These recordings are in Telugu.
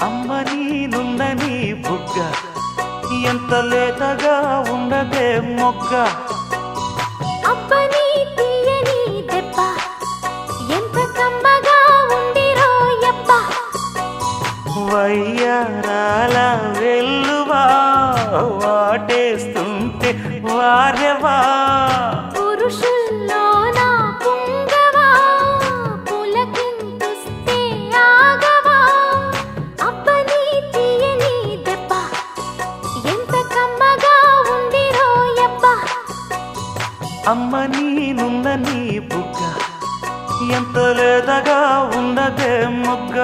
అమ్మ నీనుందని బుగ్గ ఎంత లేతగా ఉన్నదే మొగ్గ అబ్బని తీయని దెబ్బ ఎంత కమ్మగా ఉందిరో యబ్బ వయ్యారాల వెల్లువా వాటేస్తుంటే వారెవా పురుషుల్లోన పుంగవా పులకింతుస్తే ఆగవా అబ్బని తీయని దెబ్బ ఎంత కమ్మగా ఉందిరో యబ్బ అమ్మ నీనుందని బుగ్గ ఎంత లేతగా ఉన్నదే మొగ్గ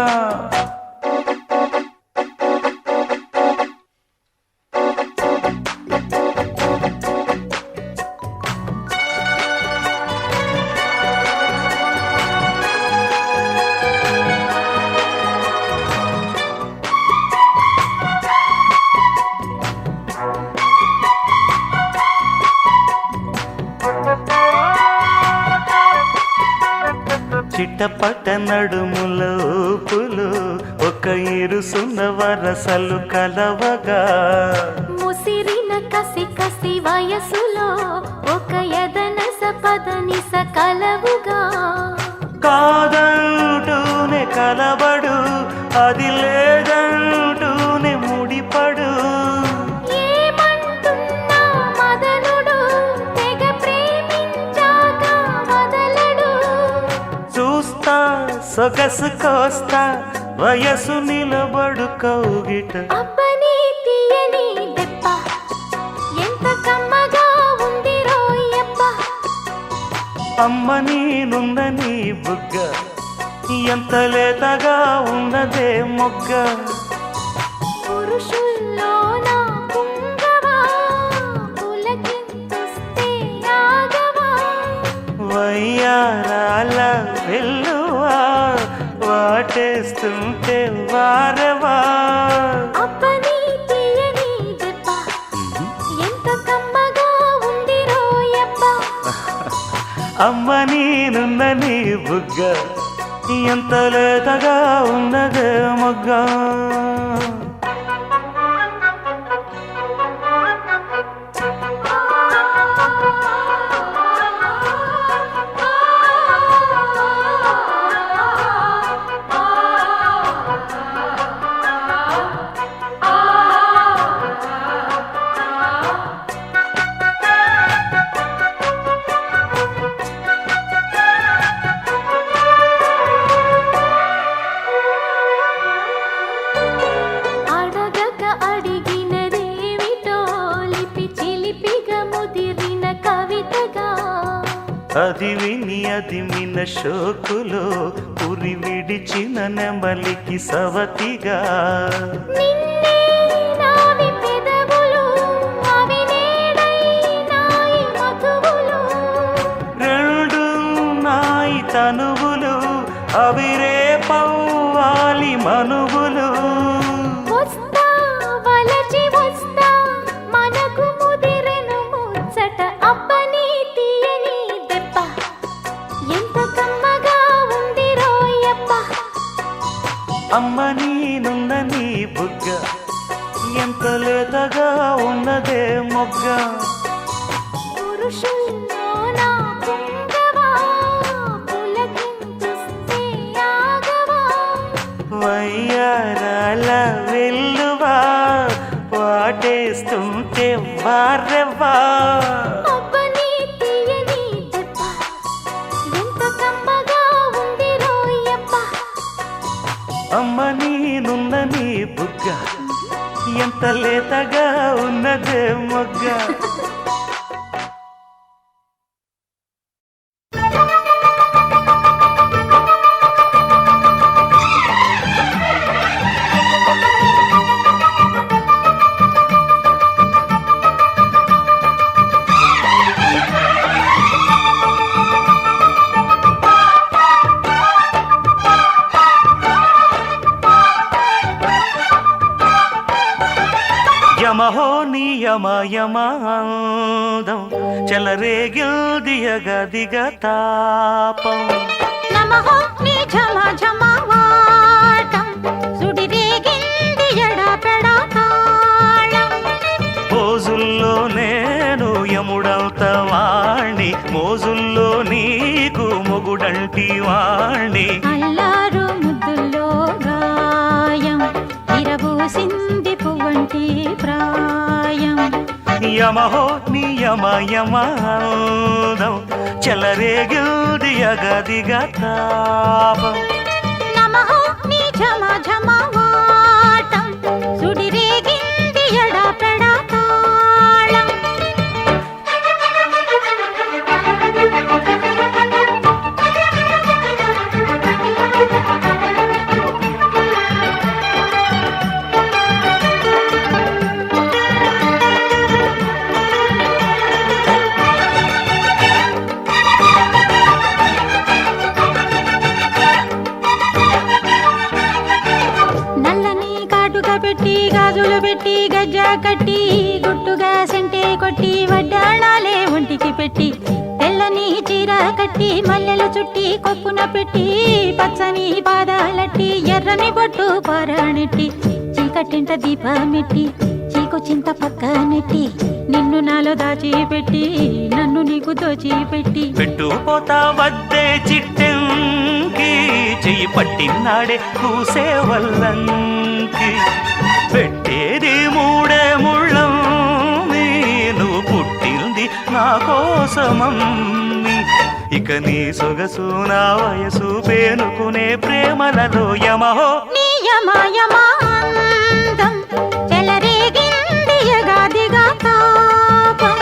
చిట్టపట్ట నడుముల ఊపులు ఒక ఇరుసున్న వరసలు కలవగా ముసిరిన కసి కసి వయసులో ఒక ఎదనస పదనిస కలవుగా కాదంటూనే కలబడు అది లేదంటూనే ముడిపడు ఏమంటున్నా మదనుడు తెగ ప్రేమించాక వదలడు చూస్తా సొగసు కోస్తా వయసు నిలబడు కౌగిట అబ్బని తీయని దెబ్బ ఎంత కమ్మగా ఉందిరో యబ్బ అమ్మ నీనుందని బుగ్గ ఎంత లేతగా ఉన్నదే మొగ్గ పురుషుల్లోన పుంగవా పులకింతుస్తే ఆగవా వయ్యారాల వెల్లువా వాటేస్తుంటే వారెవా అబ్బని తీయని దెబ్బ ఎంత కమ్మగా ఉందిరో యబ్బ అమ్మ నీనుందని బుగ్గ ఎంత లేతగా ఉన్నదే మొగ్గ అడగక అడిగినదేమిటో లిపి చిలిపిగా ముదిరిన కవితగా అది విని అది మిన షోకులో ఉరి విడిచిన నెమలికి సవతిగా నిన్నే నావి పెదవులు అవి నేడై నాయి మధువులు రెండు నాయి తనువులు అవి రేపవ్వాలి మనువులు వస్తా వలచి వస్తా మనకు ముదిరెను ముచ్చట అబ్బని తీయని దెబ్బ ఎంత కమ్మగా ఉందిరో యబ్బ అమ్మ నీనుందని బుగ్గ ఎంత లేతగా ఉన్నదే మొగ్గ పురుషుల్లోన పుంగవా పులకింతుస్తే ఆగవా వయ్యారాల వెల్లువా వాటేస్తుంటే వారెవా అబ్బని తీయని దెబ్బ ఎంత కమ్మగా ఉందిరో యబ్బ అమ్మ నీనుందని బుగ్గ ఎంత లేతగా ఉన్నదే మొగ్గ యమహో నియమయమాదం చెలరేగిల్దియగదిగ తాపం నమః నీ ఝమ ఝమవాటం సుడిరేగిన్ పువ్వంటి వాణ్ణి అల్లారు ముద్దుల్లో గాయం విరబూసింది పువ్వంటి ప్రాయం. యమహో నియమ యమాదం చెలరేగిల్ది అగదిగా తాపం. నమః నీ ఝమ ఝమ వాటం సుడిరేగింది ఎడపెడా తాళం. నల్లని కాటుక పెట్టి గాజులు పెట్టి గజ్జ కట్టి గుట్టుగా సెంటే కొట్టి వడ్డాణాలే ఒంటికి పెట్టి తెల్లని చీర కట్టి మల్లెలు చుట్టి కొప్పున పెట్టి పచ్చని పాదాలట్టి ఎర్రని బొట్టు పారాణెట్టి చీకటింట దీపమెట్టి చీకొచ్చింత పక్క నెట్టి నిన్ను నాలో దాచిపెట్టి నన్ను నీకు దోచిపెట్టి పెట్టుపోతా వద్దే చిట్టంకి చెయ్యి పట్టినాడే కూసే వల్లంకి. పెట్టేది మూడే ముళ్ళం నువ్వు పుట్టింది నా కోసమమ్మి. ఇక నీ సొగసు నా వయసు పేనుకునే ప్రేమలలో యమహో నియమయమాందం చెలరేగింది యగాదిగా తాపం.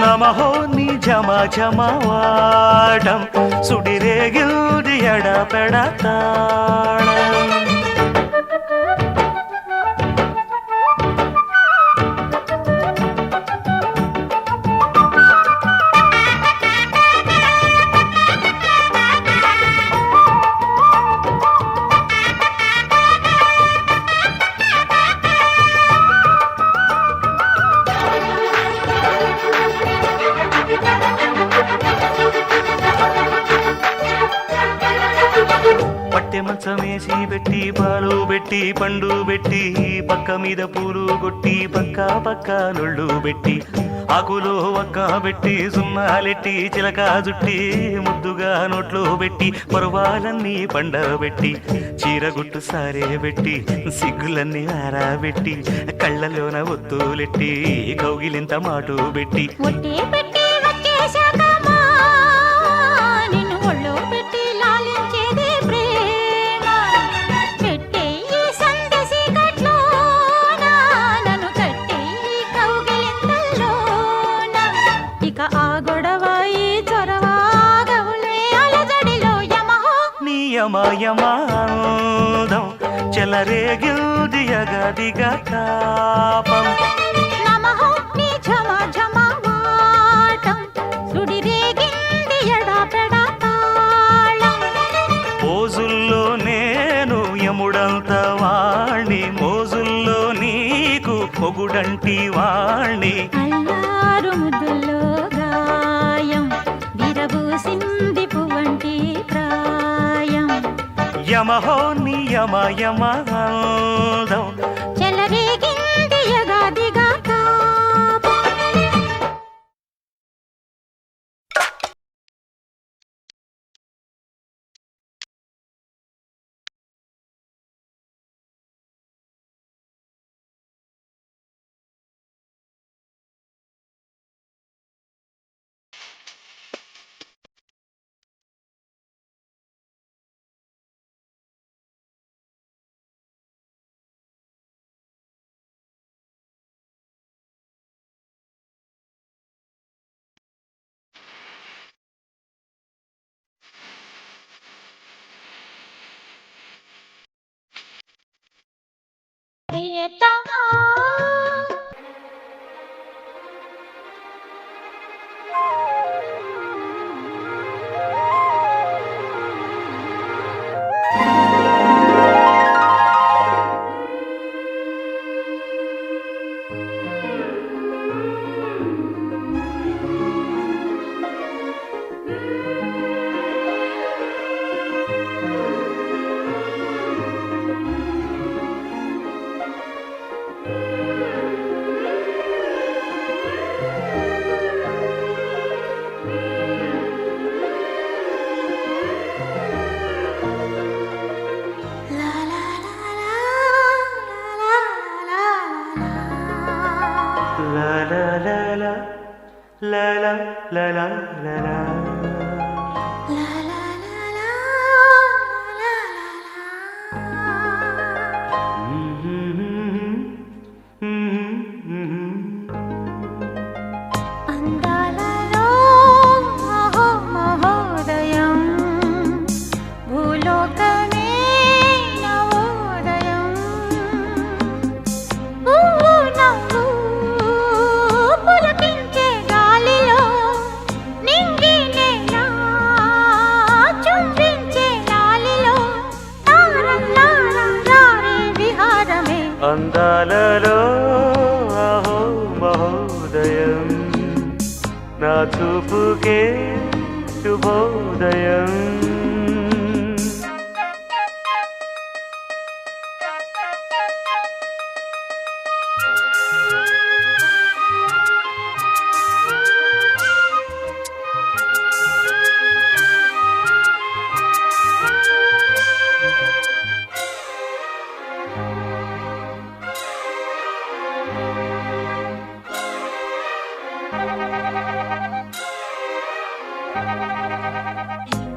నమహో నీ జమ జమ వాడం సుడిరేగిల్ది ఎడపెడ తాళం. పట్టె మంచమేసి పెట్టి పాలు పెట్టి పండు పెట్టి పక్క మీద పూలు కొట్టి పక్క పక్క నొళ్ళు పెట్టి ఆకులో ఒక్క పెట్టి సున్నాలెట్టి చిలక జుట్టి ముద్దుగా నోట్లో పెట్టి పరువాలన్నీ పండబెట్టి చీరగుట్టు సారే పెట్టి సిగ్గులన్నీ ఆరాబెట్టి కళ్ళలోన ఒత్తులెట్టి కౌగిలింత మాటు పెట్టి ఒట్టే పెట్టి వచ్చేశాకమ్మా నిన్ను ఒళ్ళో పెట్టి లాలించేది ప్రేమ. పెట్టే ఈ సందసి కట్లోన నన్ను కట్టే ఈ కౌగిలింతల్లోన. ఇక ఆ గొడవ ఈ చొరవ గవులే అలజడిలో యమహో నియమయమాదం చెలరేగిల్ది అగదిగా తాపం. నమః నీ ఝమ ఝమ వాటం సుడిరేగింది ఎడపెడా తాళం. పోజుల్లో నేను యముడంత వాణ్ణి మోజుల్లో నీకు పొగుడంటి వాణ్ణి. అల్లారు ముద్దుల్లో గాయం విరబూసింది పువ్వంటి ప్రాయం. యమహో నియమ యమాదం చెలరేగింది యగాదిగా లలా లలా లలా లా లా లా లా లా అందాలలో మహో మహోదయం భూలోకమే నవోదయం నవ్వు పులకించే గాలిలో నింగి నేల చుంబించే లాలిలో తారల్లారా రారే విహారమే అందాలలో అహో మహోదయం నా చూపుకే శుభోదయం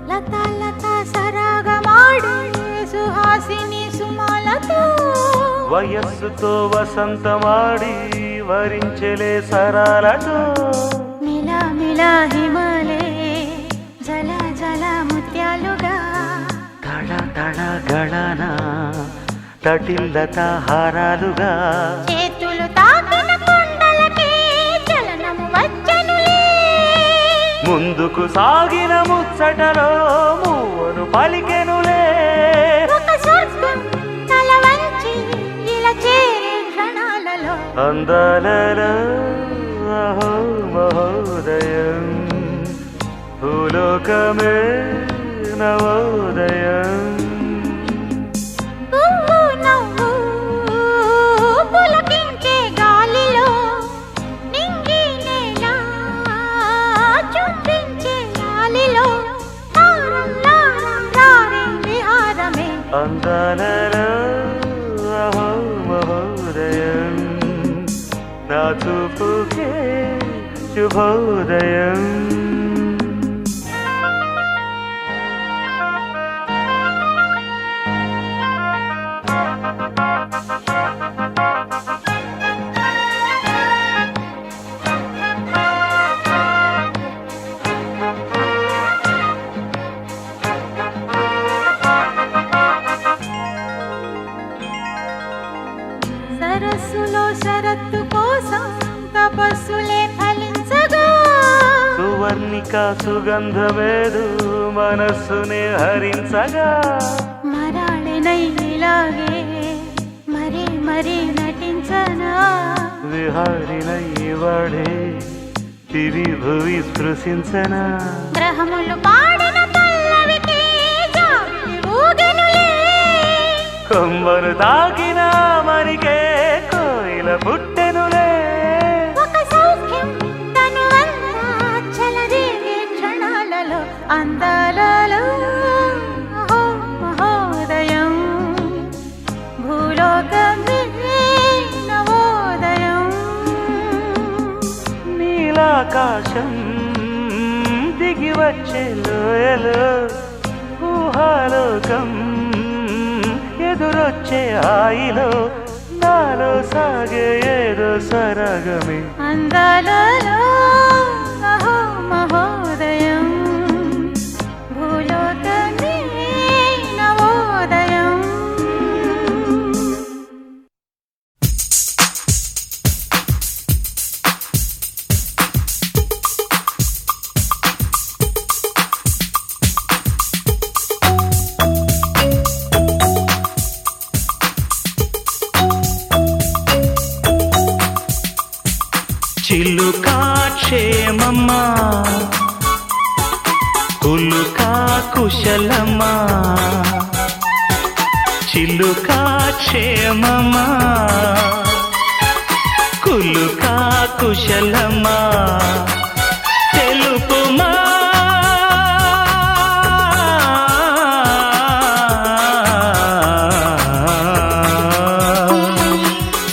లతా లతా సరాగమాడే సుహాసిని సుమాలతో వయస్సుతో వసంతమాడి వరించెలే సరాలతో మిలా మిలా హిమలే జల జల ముత్యాలుగా తళ తళ గళన తటిల్లత హారాలుగా చేతులు తాకిన కొండలకే చలనము వచ్చనులే ముందుకు సాగిన ముచ్చటలో మూవను పలికెనులే ఒక స్వర్గం తల వంచి ఇలా చేరే క్షణాలలో అందాలలో అహో మహోదయం భూలోకమే నవోదయం పువ్వు నవ్వు పులకించే గాలిలో నింగి నేల చుంబించే లాలిలో తారల్లారా రారే విహారమే అందాలలో అహో మహోదయం నా చూపుకే శుభోదయం సరస్సులో శరత్తు కోసం తపస్సులే ఫలించగా సువర్ణిక సుగంధమేదు మనస్సునే హరించగా మరాళినై ఇలాగే మరీ మరీ నటించనా విహారినై వాడే తిరి భువి స్పృశించనా గ్రహములు పాడిన పల్లవికి జాబిలి ఊగెనులే కొమ్మను తాకిన మరికే కోయిల పుట్టెనులే ఒక సౌఖ్యం తనువంతా చలరేగే క్షణాలలో అందాలలో అహో మహోదయం భూలోకమే నవోదయం నీలాకాశం దిగి వచ్చే లోయలో ఊహాలోకం ఎదురొచ్చే హాయిలో నాలో సాగే ఏదో సరగమే అందాలలో అహో మహోదయం భూలోకమే నవోదయం చిలుకా క్షేమమ్మా కులుకా కుశలమా చిలుకా క్షేమమా కులుకా కుశలమా తెలుపుమా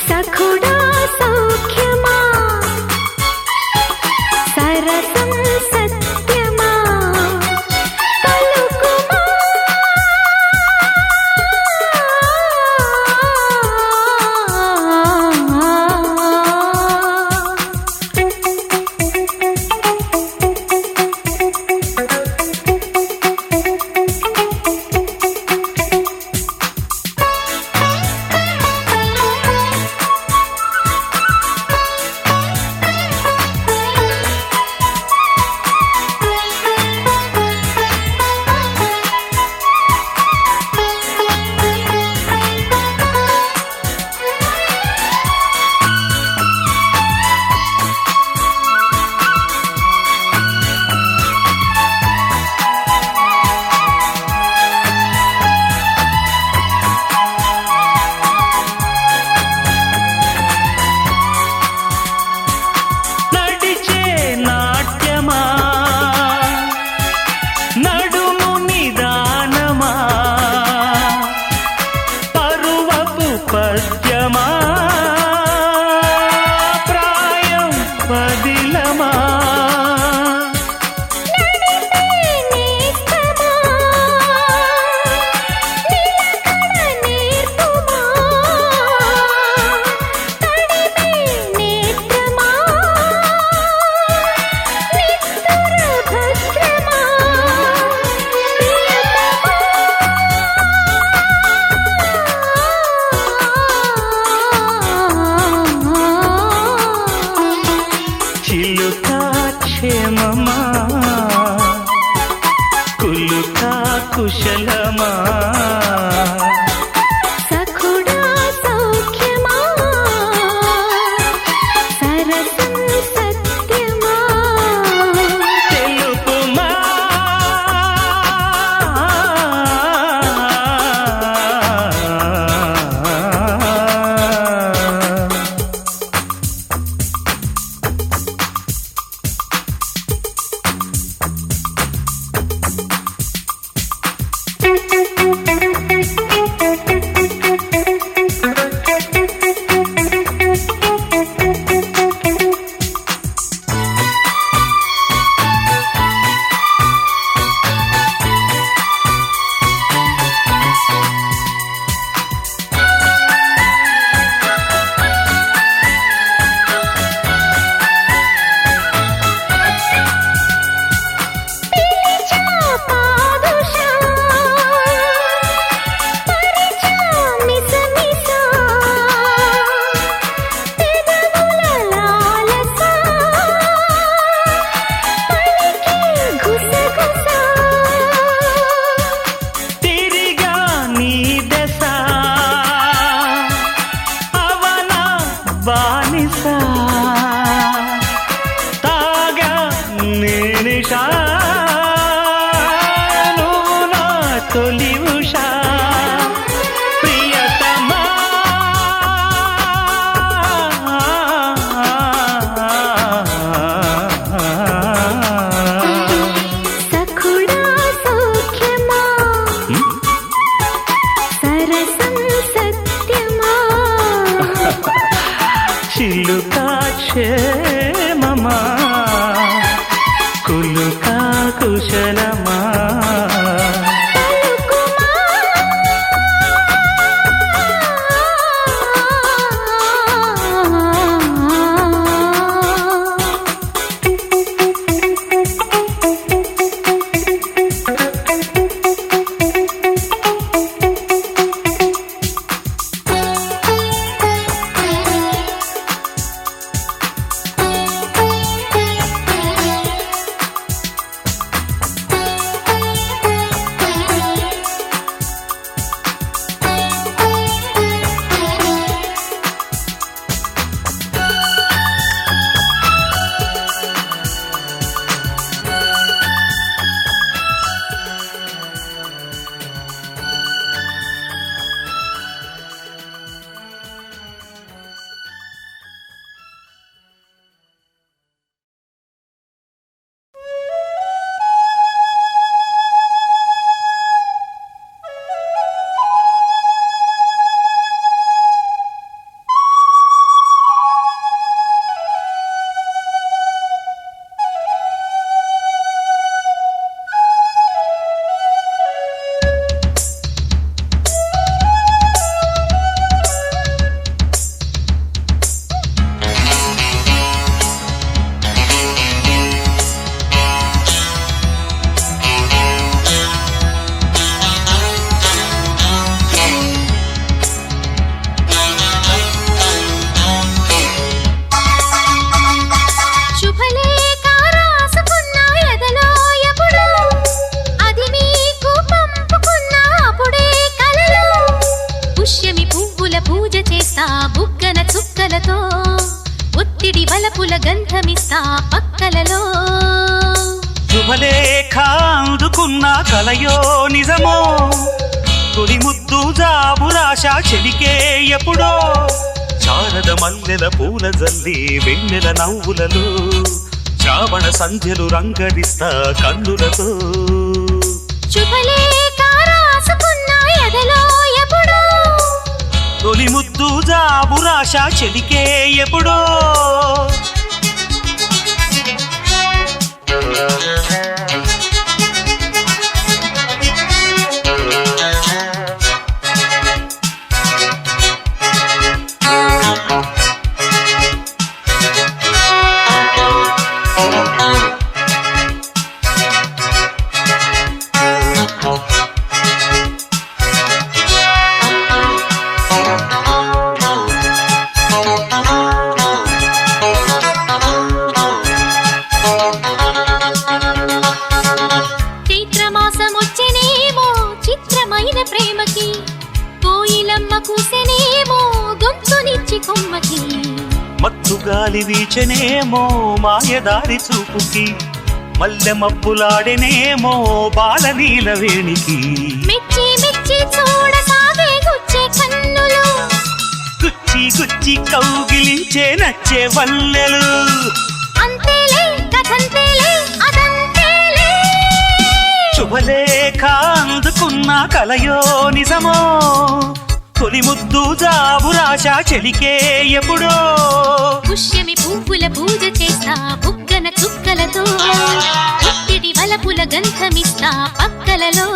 సఖుడా సౌఖ్యమా సత్యమా ప్రాయం పదిలమా చిలుకా క్షేమమా కులుకా కుశలమా సఖుడా సౌఖ్యమా సరసం సత్యమా తెలుపుమా తాగా నేనిషా నువ్వు నా తొలి ఉషా ప్రియతమా సఖుడా సౌఖ్యమా సరసం సత్యమా చిలుకా క్షేమమా కులుకా కుశలమా వలపుల గంధమిస్తా పక్కలలో శుభలేఖ అందుకున్న కలయో నిజమో తొలి ముద్దు జాబురాశ చెలికే ఎప్పుడో చారద మల్లెల పూల జల్లి వెన్నెల నవ్వులలో శ్రావణ సంధ్యలు రంగరిస్తా కన్నులతో శుభలేఖ రాసుకున్న ఎదలో ఎప్పుడో తొలి ముద్దు ముద్దు జాబురాశ చెలికే ఎప్పుడో చైత్రమాసమొచ్చెనేమో చిత్రమైన ప్రేమకి కోయిలమ్మ కూసెనేమో గొంతునిచ్చి కొమ్మకి మత్తు గాలి వీచెనేమో మాయదారి చూపుకి మల్లె మబ్బులాడెనేమో బాలనీల వేణికి మెచ్చి మెచ్చి చూడసాగే గుచ్చే కన్నులు గుచ్చి గుచ్చి కౌగిలించే నచ్చే వల్లెలు అంతేలే కథంతేలే అదంతేలే శుభలేఖ అందుకున్న కలయో నిజమో తొలి ముద్దు జాబురాశ చెలికే ఎప్పుడో పుష్యమి పువ్వుల పూజ చేస్తా బుగ్గన చుక్కలతో పుట్టిడి వలపుల గంధమిస్తా పక్కలలో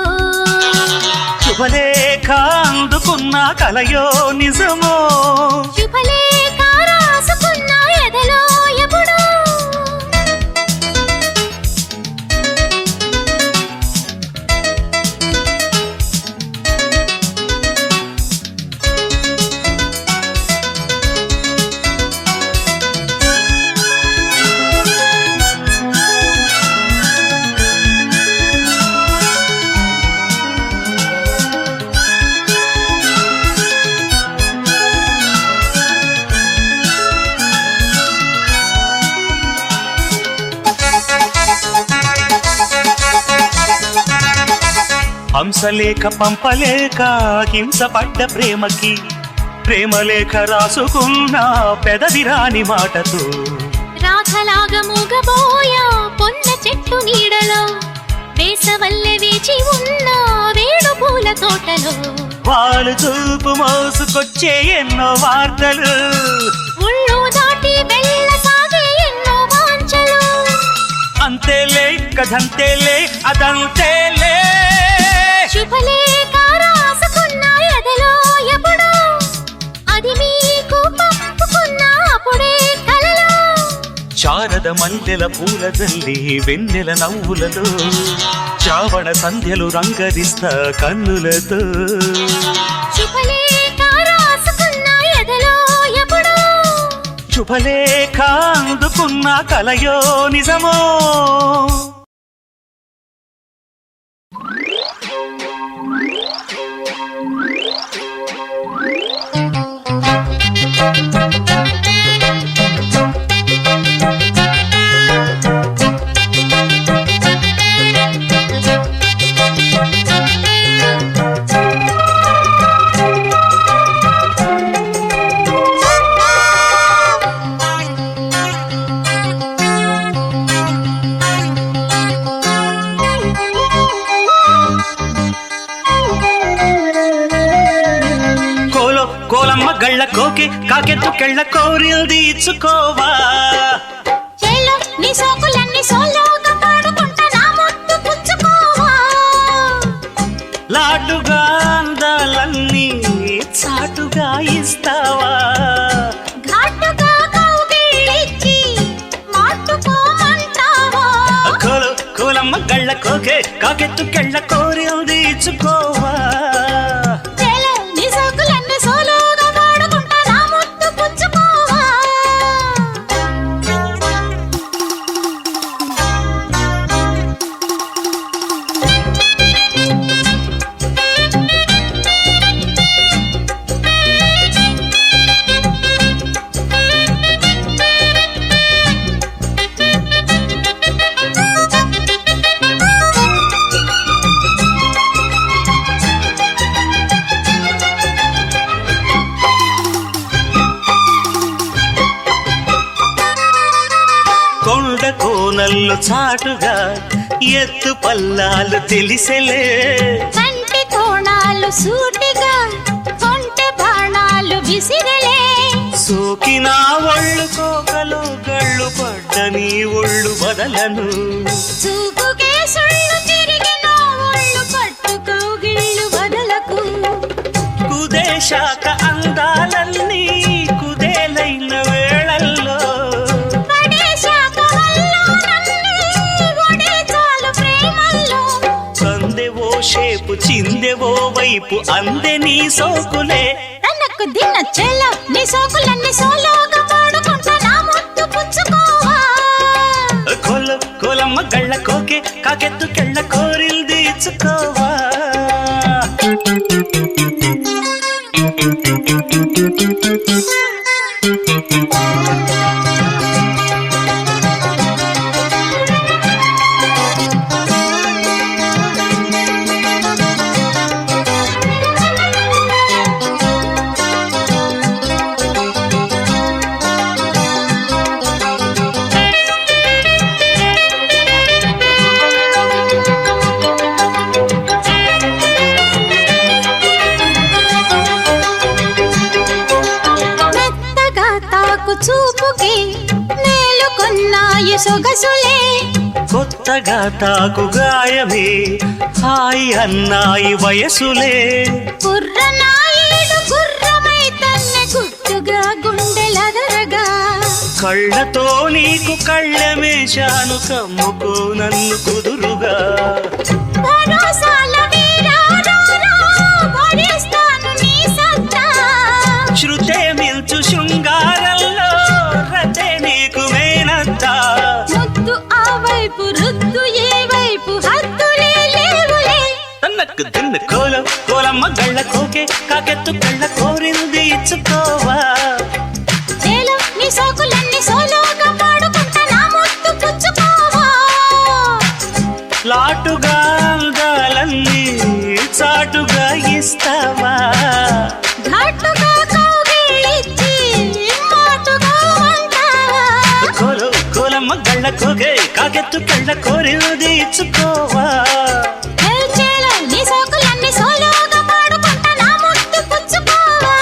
శుభలేఖ అందుకున్న కలయో నిజమో శుభలేఖ రాసుకున్న ఎదలో ఎప్పుడో హంసలేఖ పంపలేక హింసపడ్డ ప్రేమకి ప్రేమలేఖ రాసుకున్న పెదవిరాని మాటతో రాధలాగా మూగబోయా పొన్న చెట్టు నీడలో వేసవల్లె వేచి ఉన్న వేణు పూల తోటలో వాళ్ళు చూపు మోసుకొచ్చే ఎన్నో వార్తలు ఉళ్ళు దాటి వెళ్ళసాగే ఎన్నో వాంఛలు అంతేలే కథంతేలే అదంతేలే శుభలేఖ రాసుకున్న ఎదలో ఎప్పుడో అది మీకు పంపుకున్న అప్పుడే కలలో శారద మల్లెల పూల జల్లి వెన్నెల నవ్వులతో శ్రావణ సంధ్యలు రంగరిస్తా కన్నులతో శుభలేఖ రాసుకున్న ఎదలో ఎప్పుడో శుభలేఖ అందుకున్న కలయో నిజమో కోలమ్మ గళ్ళ కోకి కాకెత్తు కెళ్ళ కోరిల్ది ఇచ్చుకోవా చెల్లో నీ సోకులన్నీ సోలోగా పాడుకుంటా నా ముద్దు పుచ్చుకోవా లాటుగా అందాలన్నీ చాటుగా ఇస్తావా ఘాటుగా కౌగిలించి మాటుకోమంటావా కోలమ్మ గళ్ళ కోకే కాకెత్తు కెళ్ళ కోరిల్ది ఇచ్చుకోవా చెల్లో నీ సోకులన్నీ సోలోగా పాడుకుంటా నా ముద్దు పుచ్చుకోవా కోనల్లో చాటుగా ఎత్తు పల్లాలు తెలిసెలే కంటి కోణాలు సూటిగా కొంటె బాణాలు విసిరలే సోకినా ఒళ్ళు కోకలు గళ్ళు పడ్డ నీ ఒళ్ళు వదలను చూపుకే సుళ్ళు తిరిగిన ఒళ్ళు పట్టుకో గిళ్ళు వదలకు కుదేశాక అందాలన్నీ కుదేలైన వేళల్లో పడేశాక వల్లోనన్నీ ఒడే చాలు ప్రేమల్లో సందెవో షేపు చిందెవో వైపు అందే నీ సోకులే తనకు దిన చెల్ల నీ సోకులన్నీ సోలోగా పాడుకుంటా నా ముద్దు పుచ్చుకోవా కోలమ్మ గళ్ళ కోకే కాకెత్తు కెళ్ళ కోరిల్ తీర్చుకోవా చూపుకి నేలుకొన్నాయి సొగసులే కొత్తగా తాకు గాయమే హాయి అన్నాయి వయసులే కుర్రనాయుడు గుర్రమై తన్నే గుట్టుగా గుండెలదరగా కళ్ళతో నీకు కళ్ళమేశాను కమ్ముకో నన్ను కుదురుగా భరోసాల వీరారారా భరిస్తాను నీ సత్తా శృతే మిల్చు శృంగారంలో రతే నీకు మేనత్తా ముద్దు ఆ వైపు రుద్దు ఏ వైపు హద్దులే లేవులే తన్నకు దిన్ను కోలమ్మ గళ్ళ కోకే కాకెత్తు కళ్ళ కోరింది ఇచ్చుకోవా చేలో నీ సోకులన్నీ సోలోగా పాడుకుంటా నా ముద్దు పుచ్చుకోవా లాటుగా అందాలన్నీ చాటుగా ఇస్తావా ఘాటుగా కౌగిలించి మాటుగా అంటావా కోలమ్మ గళ్ళ కోకే కాకెత్తు కళ్ళ కోరింది ఇచ్చుకోవా చేలో నీ సోకులన్నీ సోలోగా పాడుకుంటా నా ముద్దు పుచ్చుకోవా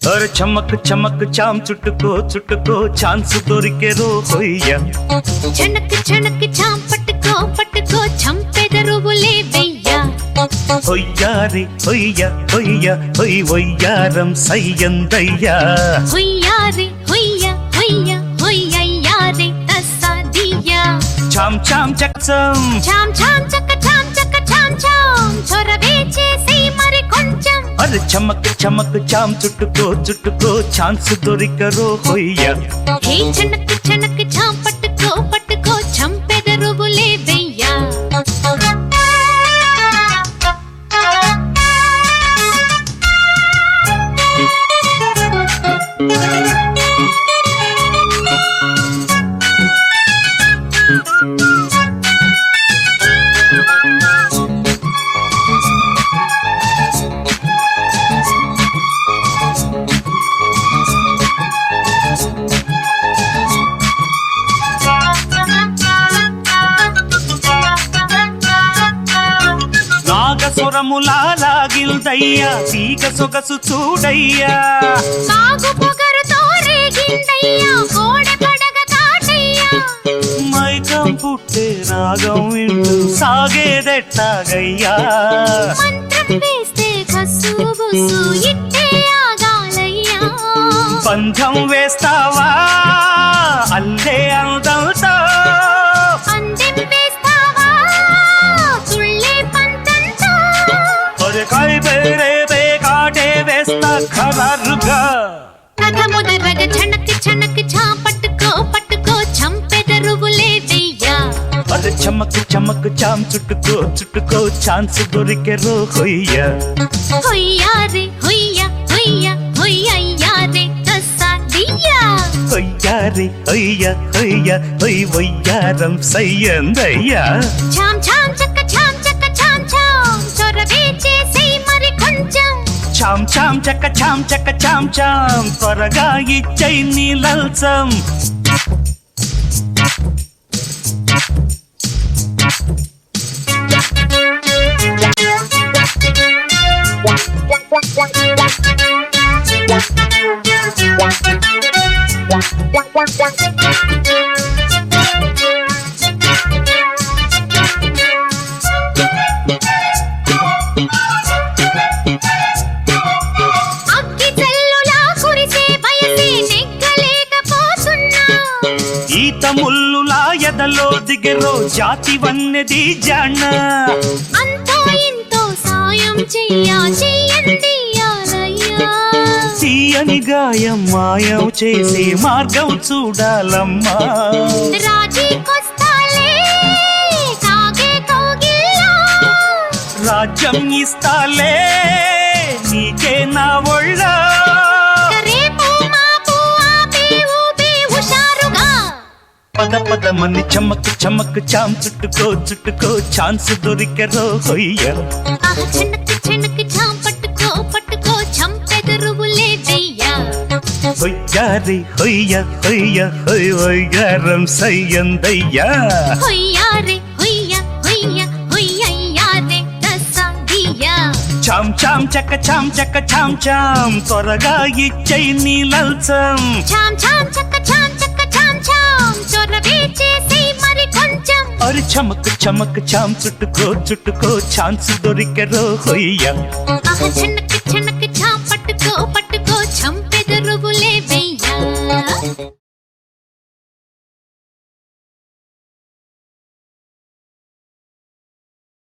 और चमक चमक चाम చుట్టుకో ఛాన్స్ దొరికెరో హొయ్య చనక్ చనక్ చాం పట్టుకో చంపెదరువులే వెయ్య హొయ్యారి హొయ్ వయ్యారం సయ్యందయ్యా హొయ్యారి హొయ్యారే తస్సాదియా చాం చక్కం చాం చక్క చాం చొరవే చేసి మరి కొంచెం అరే చమక్ చాం చుట్టుకో ఛాన్స్ దొరికరో హొయ్య హే చనక్ చాం పట్టుకో చంపెదరువులే వెయ్య నాగసురములాగిల్దయ్యా తీగ సొగసు చూడయ్యా సాగు పొగరుతో రేగిందయ్యా కోడె పడగ కాటయ్యా మైకం పుట్టే రాగం వింటూ సాగేదెట్టాగయ్యా మంత్రం వేస్తే కస్సు బుస్సు ఇట్టే ఆగాలయ్యా పంథం వేస్తావా అల్లే అందంతో అందెం వేస్తావా తుళ్ళే పంతంతో కై బేరే కాటే వేస్తా ఖరారుగా కథ మొదరగ చనక్ చాం పట్టుకో చంపెదరువులే వెయ్యా అరే చమక్ చమక్ చామ్ చుట్టుకో చుట్టుకో ఛాన్స్ దొరికే రో హొయ్య హొయ్యా రే హొయ్యా హొయ్యా హొయ్యయ్యా రే తస్సాదియ్యా హొయ్యా రే హొయ్య హొయ్య హొయ్ వయ్యారం సయ్యందయ్యా చాం చాం చక్క చాం చక్క చాం చాం చొరవే చేసే మరి కొంచెం చామ్ చామ్ చక్క చామ్ చక్క చామ్ చామ్ త్వరగా ఇచ్చై నీ లల్సం అగ్గి జల్లులా కురిసే వయసే నెగ్గలేకపోతున్నా ఈత ముల్లులా ఎదలో దిగెరో జాతి వన్నెది జాణ అంతో ఇంతో సాయం చెయ్యండి యాలయ్యా తీయని గాయం మాయం చేసే మార్గం చూడాలమ్మా రాజీకొస్తాలే కాగే కౌగిల్లా రాజ్యం ఇస్తాలే నీకే నా ఒళ్ళ రేపు మాపు ఆపి ఊపి హుషారుగా పద పద మని చమక్ చమక్ చామ్ చుట్టుకో చుట్టుకో ఛాన్స్ దొరికెరో హొయ్య ఆహ్ చిన్నకి చిన్నకి చాం పట్టుకో పట్టుకో చంపెదరువులే వెయ్యా హొయ్యా రే హొయ్య హొయ్య హొయ్ వయ్యారం సయ్యందయ్యా హొయ్యా రే హొయ్యా హొయ్యా హొయ్యయ్యా రే తస్సాదియ్యా చామ్ చామ్ చక్క చామ్ చక్క చామ్ చామ్ త్వరగా ఇచ్చై నీ లల్సం చాం చాం చక్క చాం చక్క చాం చాం చొరవే చేసే మరి కొంచెం అరి చమక్ చమక్ చామ్ చుట్టుకో చుట్టుకో ఛాన్స్ దొరికెరో హొయ్య ఆహ్ చిన్నకి చిన్నకి